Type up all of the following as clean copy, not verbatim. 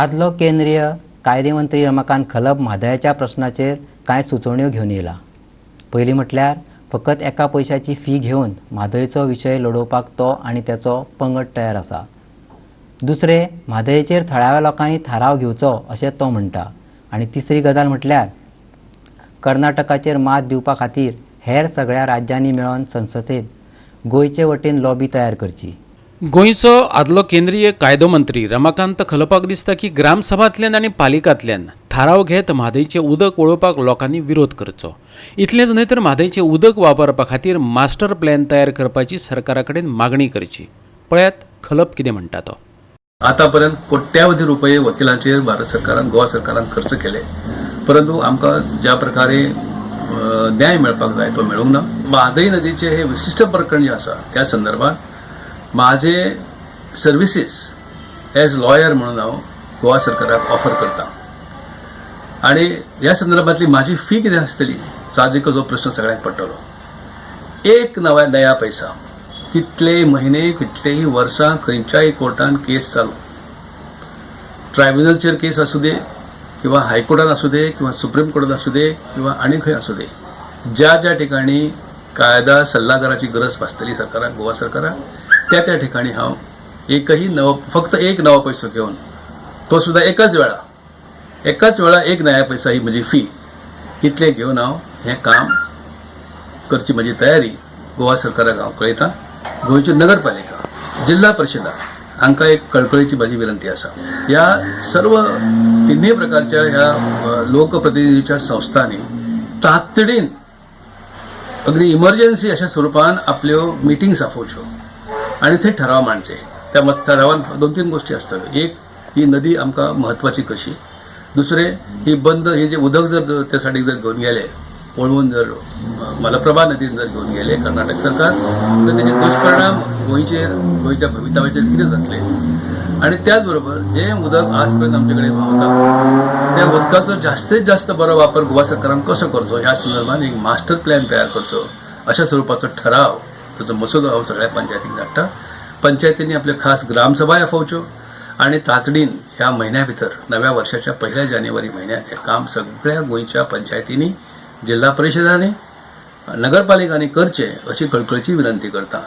आदलो केंद्रीय कायदे मंत्री रमाकांत खलप म्हादयाच्या प्रश्नाचेर कांय सुचोवण्यो घेवन येयला। पयलीं म्हटल्यार फकत एका पयशाची फी घेवन म्हादयचो विशय लडोवपाक तो आनी त्याचो पंगड तयार आसा। दुसरे, म्हादयचेर थळाव्या लोकांनी थाराव घेवचो अशें तो म्हणटा। आनी तिसरी गजाल म्हटल्यार कर्नाटकाचेर मात दिवपा खातीर हेर सगळ्या राज्यांनी मेळोन संसदेंत गोंयचे वटेन लॉबी तयार करची। गोंयचो आदलो केंद्रीय कायदो मंत्री रमाकांत खलपाक दिसता की ग्रामसभांतल्यान आनी पालिकांतल्यान थाराव घेत म्हादयचें उदक वळोवपाक लोकांनी विरोध करचो। इतलेंच न्हय तर म्हादयचें उदक वापरपा खातीर मास्टर प्लॅन तयार करपाची सरकारा कडेन मागणी करची। पळयात खलप कितें म्हणटा तो। आतापर्यंत कोट्यावधी रुपये वकिलांचेर भारत सरकारान गोवा सरकारान खर्च केले, परंतु आमकां ज्या प्रकारे न्याय मेळपाक जाय तो मेळूंक ना। म्हादय नदीचे हे विशिष्ट प्रकरण जे आसा त्या संदर्भात माझे सर्विसीस एज लॉयर म्हणून हांव गोवा सरकाराक ऑफर करता आणि ह्या संदर्भातली माझी फी कितें आसतली साहजिकच हो प्रश्न सगळ्यांक पडटलो। एक नया पैसा, कितले म्हयने कितलेही वर्सां खंयच्याय कोर्टान केस चालू, ट्रायब्युनलचेर केस असू दे किंवा हायकोर्टान असू दे किंवा सुप्रीम कोर्टात असू दे किंवा आनी खंय असू दे, ज्या ठिकाणी कायदा सल्लागाराची गरज भासतली सरकाराक गोवा सरकाराक त्या ठिकाणी हांव फक्त एक नवो पैसो घेवन तो सुद्धा एकाच वेळा एक नया पैसा ही म्हजी फी इतले घेवन हांव हें काम करची म्हजी तयारी गोवा सरकाराक हांव कळयतां। गोंयची नगरपालिका, जिल्हा परिशदा हांकां एक कळकळीची म्हजी विनंती आसा। ह्या सर्व तिन्ही प्रकारच्या ह्या लोकप्रतिनिधीच्या संस्थांनी तातडीन अगदी इमर्जन्सी अशा स्वरूपान आपल्यो मिटिंग्स आफोवच्यो आणि थंय ठराव मांडचे। त्या ठरावान 2-3 गोष्टी असतात। एक, ही नदी आमकां महत्वाची कशी, दुसरे, ही बंद हे जे उदक जर त्या सायडीक जर घेवन गेले पळवून जर मलप्रभा नदीन जर घेवन गेले कर्नाटक सरकार तर त्याचे दुष्परिणाम गोंयच्या भवितव्याचेर कितें जातले आणि त्याच बरोबर जे उदक आजपर्यंत आमच्याकडे व्हांवता त्या उदकाचो जास्तीत जास्त बरो वापर गोवा सरकारान कसो करचो ह्या संदर्भात एक मास्टर प्लॅन तयार करचो अशा स्वरूपाचो ठराव त्याचो मसुदो हांव सगळ्या पंचायतींक धाडटा। पंचायतींनी आपल्यो खास ग्रामसभा आफोवच्यो आणि तातडीन ह्या महिन्या भितर नव्या वर्षाच्या 1 जानेवारी महिन्यात हे काम सगळ्या गोंयच्या पंचायतींनी, जिल्हा परिशदांनी, नगरपालिकांनी करचे अशी कळकळीची विनंती करता।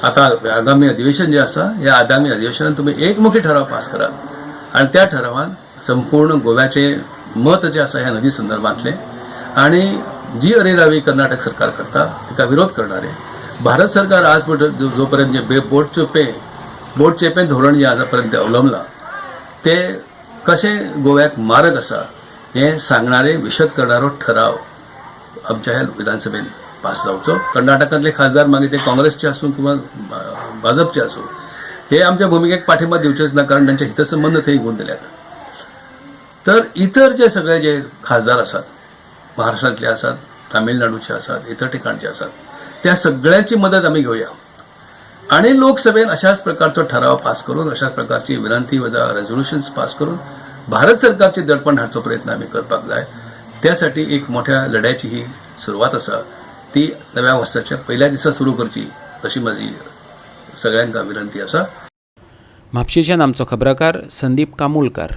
आता आगामी अधिवेशन जे आसा ह्या आगामी अधिवेशनात तुम्ही एकमुखी ठराव पास करात आणि त्या ठरावान संपूर्ण गोव्याचे मत जे आसा ह्या नदी संदर्भातले आणि जी अरेरावी कर्नाटक सरकार करता तिका विरोध करणारे भारत सरकार आज जोपर्यंत जे बोट चेपें धोरण जे आजपर्यंत अवलंबला ते कशें गोव्याक मारक आसा हे सांगणारे विशद करणारो ठराव आमच्या ह्या विधानसभेत पास जावचो। कर्नाटकातले खासदार मागीर ते काँग्रेसचे आसूं किंवा भाजपचे आसूं हे आमच्या भूमिकेक पाठिंबा दिवचेच ना, कारण त्यांचे हितसंबंध थंय घेवन दिल्यात। तर इतर जे सगळे जे खासदार आसात, महाराष्ट्रातले आसात, तामिळनाडूचे आसात, इतर ठिकाणचे आसात, त्या सगळ्याची मदत आम्ही घेऊया आणि लोकसभेत अशाच प्रकारचा ठराव पास करून अशाच प्रकारची विनंती वजा रेझोल्युशन्स पास करून भारत सरकारची दडपण हाडचो प्रयत्न आम्ही करपाक जाय। त्यासाठी एक मोठ्या लढ्याची ही सुरुवात आसा ती नव्या वर्साच्या पहिल्या दिसा सुरू करची अशी माझी सगळ्यांका विनंती आसा। म्हापशेच्यान आमचो खबराकार संदीप कामुलकार।